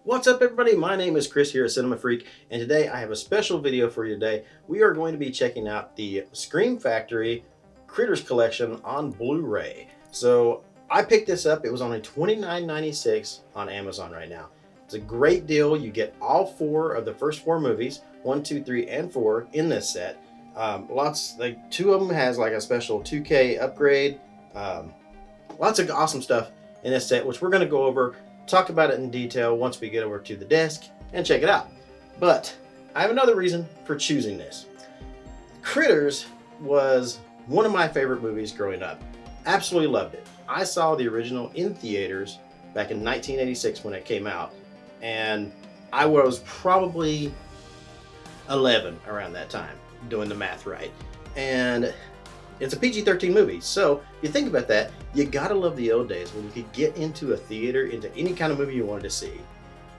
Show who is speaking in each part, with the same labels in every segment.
Speaker 1: What's up, everybody? My name is Chris here at Cinema Freak, and today I have a special video for you today. We are going to be checking out the Scream Factory Critters Collection on Blu-ray. So I picked this up. It was only $29.96 on Amazon right now. It's a great deal. You get all four of the first four movies, 1, 2, 3, and 4 in this set. Two of them has like a special 2K upgrade. Lots of awesome stuff in this set, which we're going to go over, talk about it in detail once we get over to the desk and check it out. But I have another reason for choosing this. Critters was one of my favorite movies growing up. Absolutely loved it. I saw the original in theaters back in 1986 when it came out, and I was probably 11 around that time, doing the math right. And it's a PG-13 movie, so if you think about that, you gotta love the old days when you could get into a theater, into any kind of movie you wanted to see,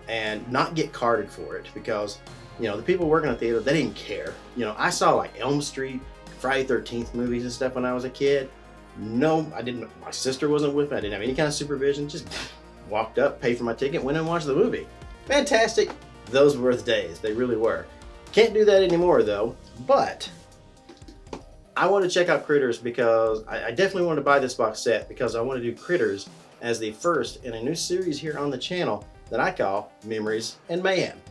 Speaker 1: and not get carded for it, because, you know, the people working in the theater, they didn't care. You know, I saw like Elm Street, Friday 13th movies and stuff when I was a kid. No, I didn't. My sister wasn't with me. I didn't have any kind of supervision. Just walked up, paid for my ticket, went and watched the movie. Fantastic. Those were the days. They really were. Can't do that anymore though, but I want to check out Critters because I definitely want to buy this box set because I want to do Critters as the first in a new series here on the channel that I call Memories and Mayhem.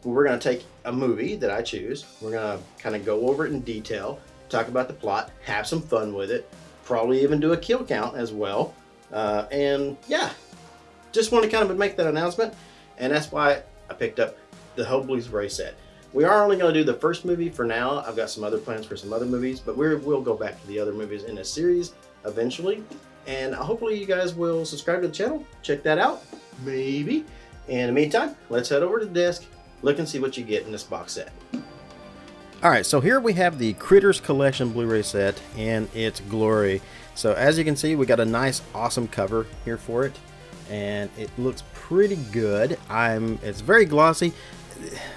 Speaker 1: We're going to take a movie that I choose. We're going to kind of go over it in detail, talk about the plot, have some fun with it, probably even do a kill count as well. And yeah, just want to kind of make that announcement. And that's why I picked up the whole Blu Ray set. We are only going to do the first movie for now. I've got some other plans for some other movies, but we'll go back to the other movies in a series eventually. And hopefully you guys will subscribe to the channel, check that out, maybe. In the meantime, let's head over to the desk, look and see what you get in this box set. Alright, so here we have the Critters Collection Blu-ray set in its glory. So as you can see, we got a nice, awesome cover here for it, and it looks pretty good. It's very glossy.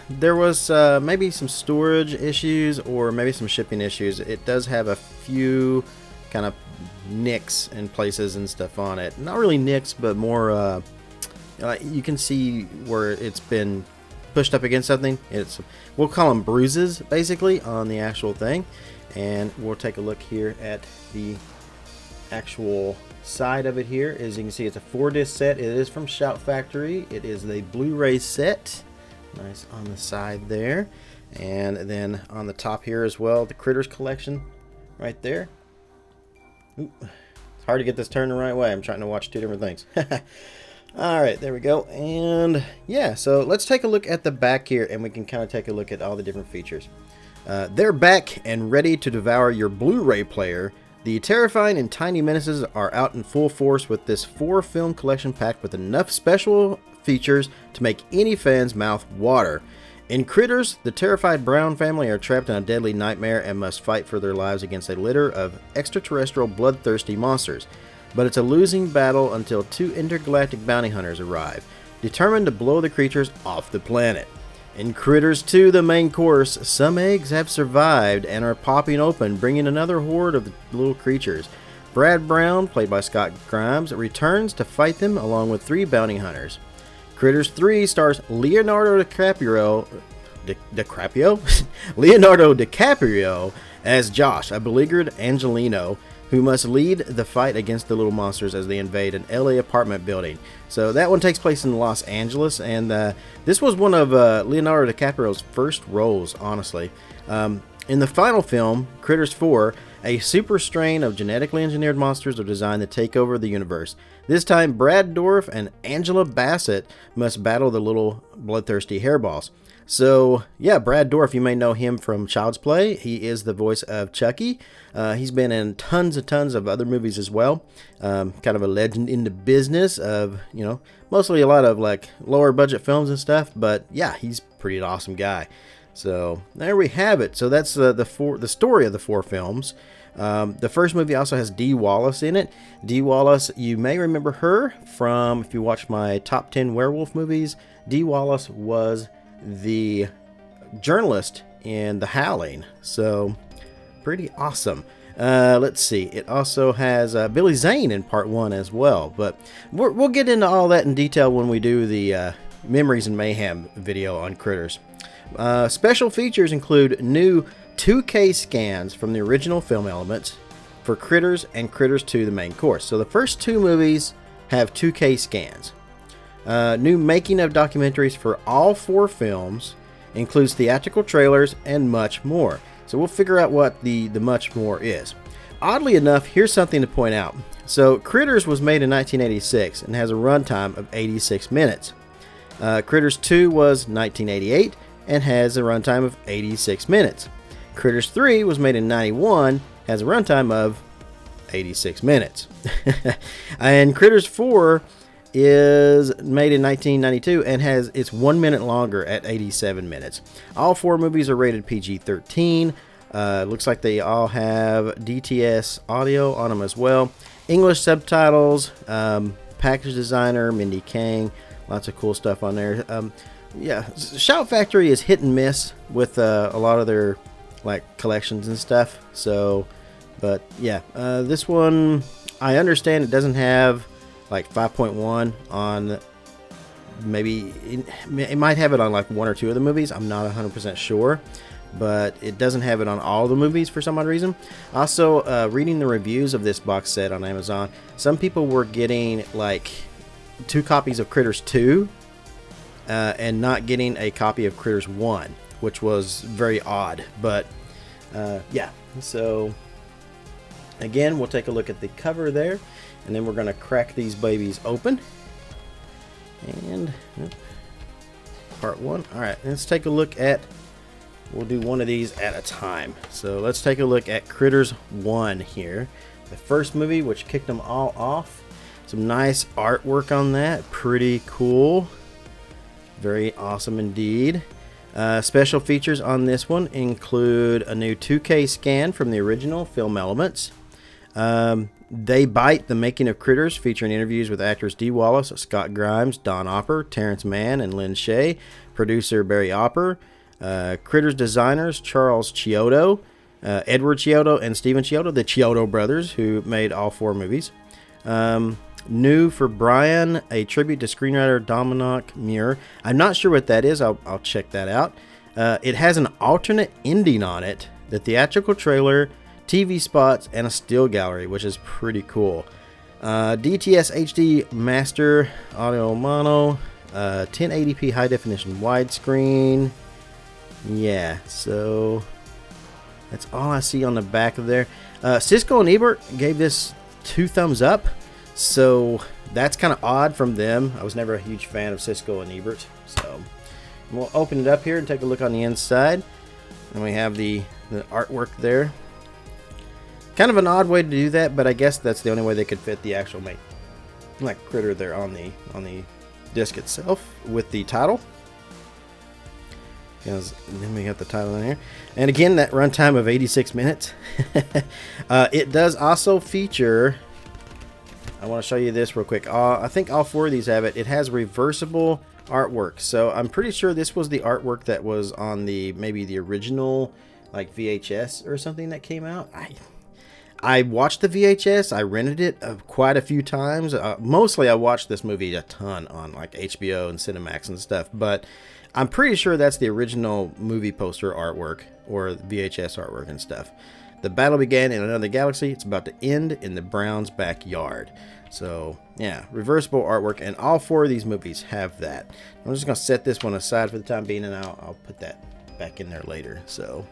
Speaker 1: There was maybe some storage issues or maybe some shipping issues. It does have a few kind of nicks in places and stuff on it. Not really nicks, but more you can see where it's been pushed up against something. We'll call them bruises basically on the actual thing. And we'll take a look here at the actual side of it here. As you can see, it's a 4-disc set. It is from Shout Factory. It is the Blu-ray set. Nice on the side there, and then on the top here as well, the Critters Collection right there. Oop. It's hard to get this turned the right way. I'm trying to watch two different things. Alright, there we go. And yeah, so let's take a look at the back here, and we can kind of take a look at all the different features. They're back and ready to devour your Blu-ray player. The terrifying and tiny menaces are out in full force with this 4-film collection packed with enough special features to make any fan's mouth water. In Critters, the terrified Brown family are trapped in a deadly nightmare and must fight for their lives against a litter of extraterrestrial bloodthirsty monsters. But it's a losing battle until 2 intergalactic bounty hunters arrive, determined to blow the creatures off the planet. In Critters 2, the main course, some eggs have survived and are popping open, bringing another horde of little creatures. Brad Brown, played by Scott Grimes, returns to fight them along with 3 bounty hunters. Critters 3 stars Leonardo DiCaprio Leonardo DiCaprio as Josh, a beleaguered Angelino who must lead the fight against the little monsters as they invade an LA apartment building. So that one takes place in Los Angeles, and this was one of Leonardo DiCaprio's first roles, honestly. In the final film, Critters 4, a super strain of genetically engineered monsters are designed to take over the universe. This time, Brad Dourif and Angela Bassett must battle the little bloodthirsty hairballs. So, yeah, Brad Dourif, you may know him from Child's Play. He is the voice of Chucky. He's been in tons of other movies as well. Kind of a legend in the business of, you know, mostly a lot of like lower budget films and stuff. But yeah, he's a pretty awesome guy. So there we have it. So that's the story of the 4 films. The first movie also has Dee Wallace in it. Dee Wallace, you may remember her from, if you watch my top 10 werewolf movies, Dee Wallace was the journalist in The Howling. So pretty awesome. Let's see. It also has Billy Zane in part 1 as well. But we'll get into all that in detail when we do the Memories and Mayhem video on Critters. Special features include new 2K scans from the original film elements for Critters and Critters 2, the main course. So the first two movies have 2K scans. New making of documentaries for all four films, includes theatrical trailers and much more. So we'll figure out what the much more is. Oddly enough, here's something to point out. So Critters was made in 1986 and has a runtime of 86 minutes. Critters 2 was 1988 and has a runtime of 86 minutes. Critters 3 was made in 91, has a runtime of 86 minutes. And Critters 4 is made in 1992 and it's 1 minute longer at 87 minutes. All four movies are rated PG-13. Looks like they all have DTS audio on them as well. English subtitles, package designer, Mindy Kang, lots of cool stuff on there. Yeah, Shout Factory is hit and miss with a lot of their like collections and stuff. So, but yeah, this one, I understand it doesn't have like 5.1 on, maybe it might have it on like one or two of the movies. I'm not 100% sure, but it doesn't have it on all the movies for some odd reason. Also, reading the reviews of this box set on Amazon, some people were getting like 2 copies of Critters 2 and not getting a copy of Critters 1, which was very odd. But yeah, so again, we'll take a look at the cover there, and then we're going to crack these babies open. And part 1. All right, let's take a look at, we'll do one of these at a time. So let's take a look at Critters 1 here, the first movie, which kicked them all off. Some nice artwork on that, pretty cool, very awesome indeed. Special features on this one include a new 2K scan from the original film elements. They Bite, the making of Critters, featuring interviews with actors Dee Wallace, Scott Grimes, Don Opper, Terrence Mann, and Lynn Shay, producer Barry Opper, Critters designers Charles Chiodo, Edward Chiodo, and Steven Chiodo, the Chiodo brothers, who made all 4 movies. New for Brian, a tribute to screenwriter Dominic Muir. I'm not sure what that is. I'll check that out. It has an alternate ending on it, the theatrical trailer, TV spots, and a still gallery, which is pretty cool. DTS HD Master Audio Mono, 1080p high definition widescreen. Yeah, so that's all I see on the back of there. Siskel and Ebert gave this 2 thumbs up, so that's kind of odd from them. I was never a huge fan of Siskel and Ebert, so we'll open it up here and take a look on the inside. And we have the artwork there. Kind of an odd way to do that, but I guess that's the only way they could fit the actual like critter there on the disc itself with the title. Because then we got the title in here, and again that runtime of 86 minutes. It does also feature, I want to show you this real quick. I think all 4 of these have it. It has reversible artwork, so I'm pretty sure this was the artwork that was on maybe the original like VHS or something that came out. I watched the VHS. I rented it quite a few times. Mostly I watched this movie a ton on like HBO and Cinemax and stuff, but I'm pretty sure that's the original movie poster artwork or VHS artwork and stuff. The battle began in another galaxy. It's about to end in the Browns' backyard. So yeah, reversible artwork, and all 4 of these movies have that. I'm just gonna set this one aside for the time being, and I'll put that back in there later. So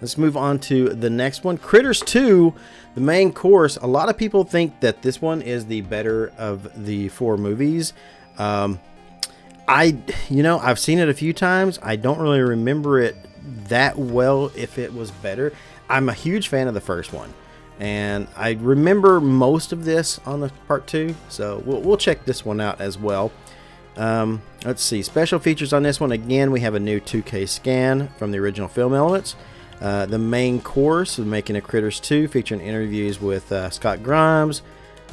Speaker 1: let's move on to the next one, Critters 2, the main course. A lot of people think that this one is the better of the 4 movies. I've seen it a few times. I don't really remember it that well if it was better. I'm a huge fan of the first one, and I remember most of this on the part 2, so we'll check this one out as well. Let's see, special features on this one. Again, we have a new 2K scan from the original film elements. The main course, Making of Critters 2, featuring interviews with Scott Grimes,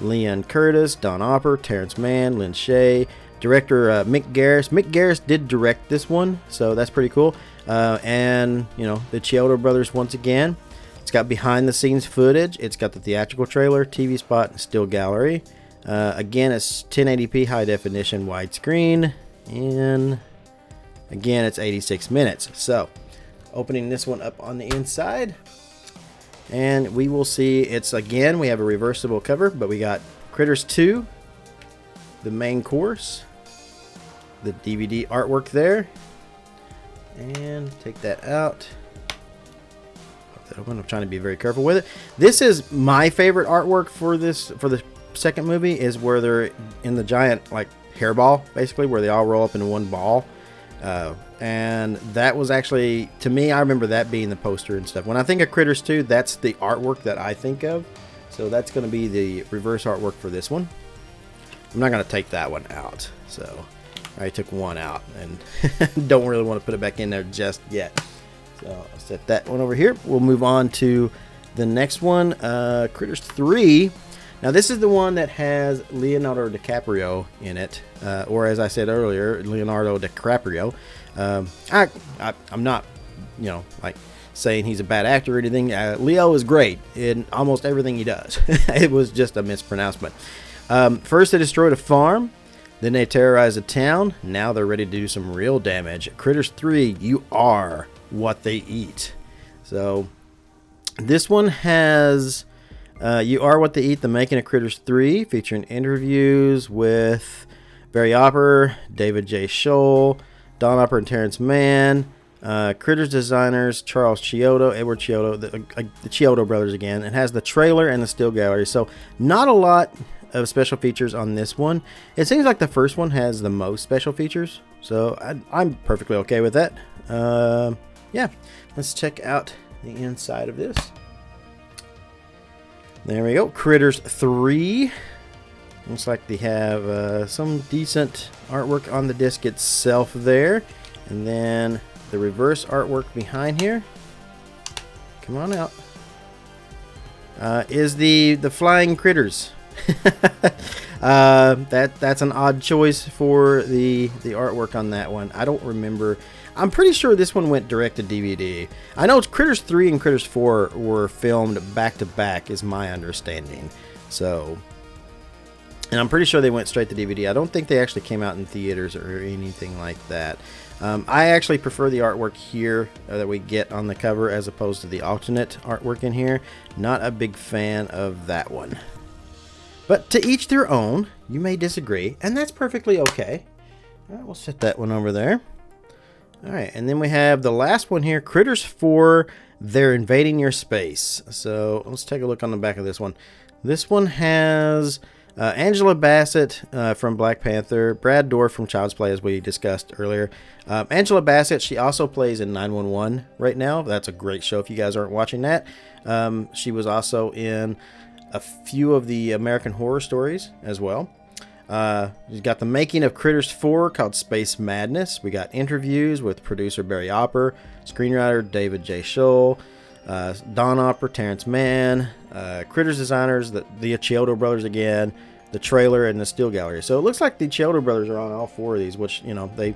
Speaker 1: Leon Curtis, Don Opper, Terrence Mann, Lynn Shay, director Mick Garris. Mick Garris did direct this one, so that's pretty cool. And the Chiodo brothers once again. It's got behind the scenes footage. It's got the theatrical trailer, TV spot, and still gallery. Again, it's 1080p high definition widescreen. And again, it's 86 minutes. So opening this one up on the inside, and we will see it's, again, we have a reversible cover, but we got Critters 2, the main course, the DVD artwork there, and take that out. I'm trying to be very careful with it. This is my favorite artwork for this, for the second movie, is where they're in the giant like hairball, basically, where they all roll up into one ball. And that was actually, to me, I remember that being the poster and stuff. When I think of Critters 2, that's the artwork that I think of. So that's going to be the reverse artwork for this one. I'm not going to take that one out. So I took one out and don't really want to put it back in there just yet. So I'll set that one over here. We'll move on to the next one, Critters 3. Now this is the one that has Leonardo DiCaprio in it, or as I said earlier, Leonardo DiCaprio. I'm not, you know, like saying he's a bad actor or anything. Leo is great in almost everything he does. It was just a mispronouncement. First they destroyed a farm, then they terrorized a town. Now they're ready to do some real damage. Critters 3, you are what they eat. So this one has You Are What They Eat, the making of Critters 3, featuring interviews with Barry Opper, David J. Scholl, Don Opper and Terrence Mann, Critters designers Charles Chiodo, Edward Chiodo, the Chiodo brothers again. It has the trailer and the still gallery, so not a lot of special features on this one. It seems like the first one has the most special features, so I'm perfectly okay with that. Yeah, let's check out the inside of this. There we go, Critters 3. Looks like they have some decent artwork on the disc itself there. And then the reverse artwork behind here, come on out, is the flying critters. That's an odd choice for the artwork on that one. I don't remember. I'm pretty sure this one went direct to DVD. I know Critters 3 and Critters 4 were filmed back to back, is my understanding. So, and I'm pretty sure they went straight to DVD. I don't think they actually came out in theaters or anything like that. I actually prefer the artwork here that we get on the cover as opposed to the alternate artwork in here. Not a big fan of that one. But to each their own. You may disagree, and that's perfectly okay. All right, we'll set that one over there. All right, and then we have the last one here, Critters 4, They're Invading Your Space. So let's take a look on the back of this one. This one has Angela Bassett from Black Panther, Brad Dourif from Child's Play, as we discussed earlier. Angela Bassett, she also plays in 911 right now. That's a great show if you guys aren't watching that. She was also in a few of the American Horror Stories as well. We've got the making of Critters 4 called Space Madness. We got interviews with producer Barry Opper, screenwriter David J. Scholl, Don Opper, Terrence Mann, Critters designers, the Chiodo brothers again, the trailer, and the still gallery. So it looks like the Chiodo brothers are on all four of these, which, you know, they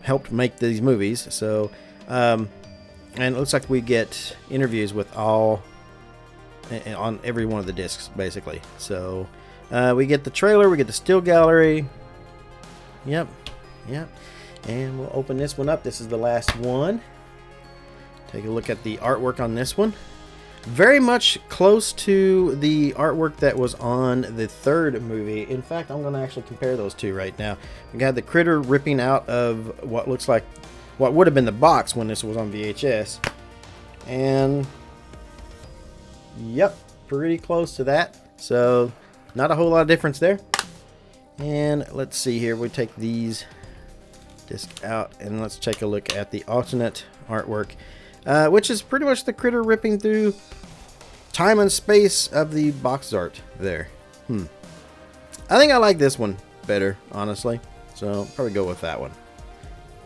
Speaker 1: helped make these movies. So, and it looks like we get interviews with all on every one of the discs, basically. So we get the trailer, we get the still gallery. Yep. And we'll open this one up. This is the last one. Take a look at the artwork on this one. Very much close to the artwork that was on the third movie. In fact, I'm going to actually compare those two right now. We got the critter ripping out of what looks like what would have been the box when this was on VHS. And yep, pretty close to that. So not a whole lot of difference there. And let's see here. We take these discs out and let's take a look at the alternate artwork, which is pretty much the critter ripping through time and space of the box art there. I think I like this one better, honestly. So I'll probably go with that one.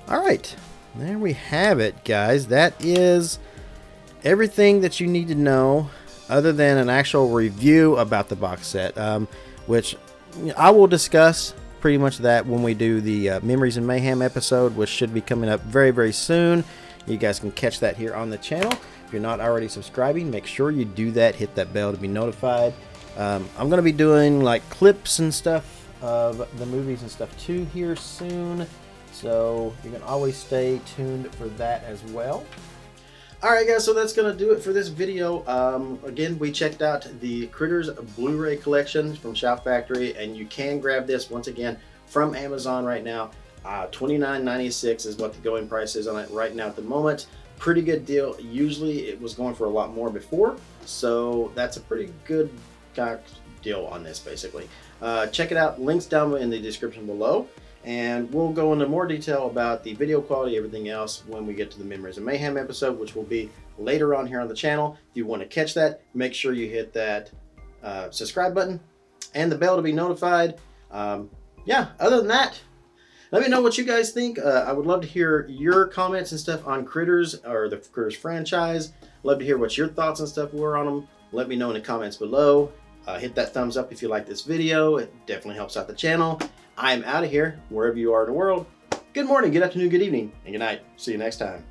Speaker 1: All right, there we have it, guys. That is everything that you need to know, other than an actual review about the box set, which I will discuss pretty much that when we do the Memories and Mayhem episode, which should be coming up very, very soon. You guys can catch that here on the channel. If you're not already subscribing, make sure you do that. Hit that bell to be notified. I'm going to be doing like clips and stuff of the movies and stuff too here soon. So you can always stay tuned for that as well. Alright guys, so that's going to do it for this video. Again, we checked out the Critters Blu Ray Collection from Shout Factory, and you can grab this once again from Amazon right now. $29.96 is what the going price is on it right now at the moment. Pretty good deal. Usually it was going for a lot more before, so that's a pretty good deal on this basically. Check it out, links down in the description below. And we'll go into more detail about the video quality, everything else, when we get to the Memories of Mayhem episode, which will be later on here on the channel. If you want to catch that, make sure you hit that subscribe button and the bell to be notified. Yeah, other than that, let me know what you guys think. I would love to hear your comments and stuff on Critters, or the Critters franchise. Love to hear what your thoughts and stuff were on them. Let me know in the comments below. Hit that thumbs up if you like this video. It definitely helps out the channel. I'm out of here, wherever you are in the world. Good morning, good afternoon, good evening, and good night. See you next time.